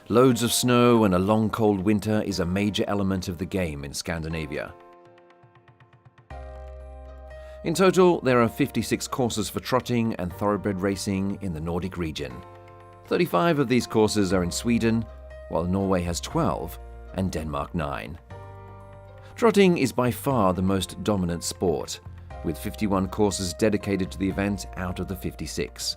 Loads of snow and a long cold winter is a major element of the game in Scandinavia. In total, there are 56 courses for trotting and thoroughbred racing in the Nordic region. 35 of these courses are in Sweden, while Norway has 12 and Denmark 9. Trotting is by far the most dominant sport, with 51 courses dedicated to the event out of the 56.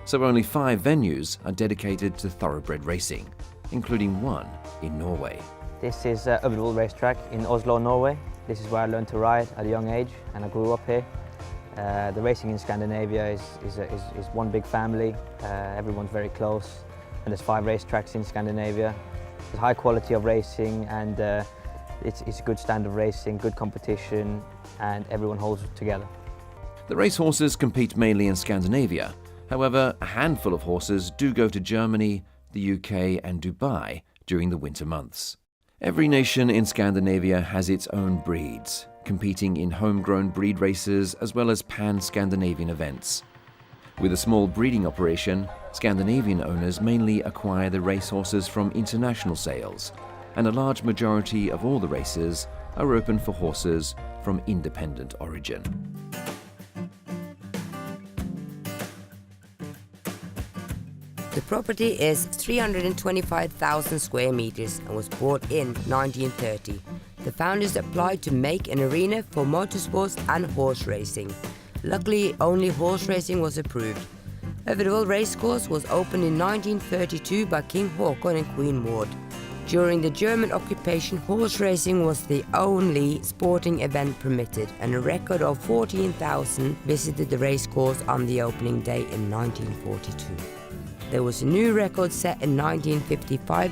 So only 5 venues are dedicated to thoroughbred racing, including one in Norway. This is Øvrevoll Racetrack in Oslo, Norway. This is where I learned to ride at a young age, and I grew up here. The racing in Scandinavia is one big family. Everyone's very close, and there's 5 racetracks in Scandinavia. There's high quality of racing, and it's a good standard of racing, good competition, and everyone holds it together. The racehorses compete mainly in Scandinavia. However, a handful of horses do go to Germany, the UK and Dubai during the winter months. Every nation in Scandinavia has its own breeds, competing in homegrown breed races as well as pan-Scandinavian events. With a small breeding operation, Scandinavian owners mainly acquire the racehorses from international sales, and a large majority of all the races are open for horses from independent origin. The property is 325,000 square meters and was bought in 1930. The founders applied to make an arena for motorsports and horse racing. Luckily, only horse racing was approved. Øvrevoll Racecourse was opened in 1932 by King Haakon and Queen Maud. During the German occupation, horse racing was the only sporting event permitted, and a record of 14,000 visited the racecourse on the opening day in 1942. There was a new record set in 1955.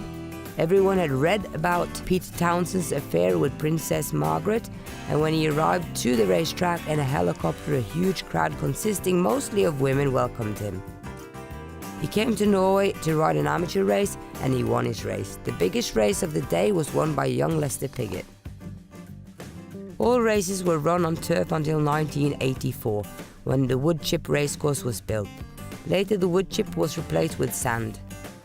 Everyone had read about Pete Townsend's affair with Princess Margaret, and when he arrived to the racetrack in a helicopter, a huge crowd consisting mostly of women welcomed him. He came to Norway to ride an amateur race, and he won his race. The biggest race of the day was won by young Lester Piggott. All races were run on turf until 1984, when the wood chip racecourse was built. Later the wood chip was replaced with sand.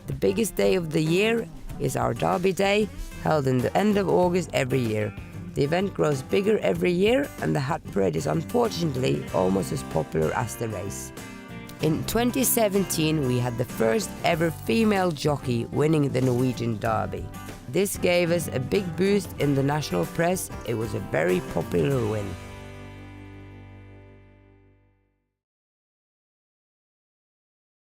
The biggest day of the year is our Derby Day, held in the end of August every year. The event grows bigger every year, and the hat parade is unfortunately almost as popular as the race. In 2017 we had the first ever female jockey winning the Norwegian Derby. This gave us a big boost in the national press. It was a very popular win.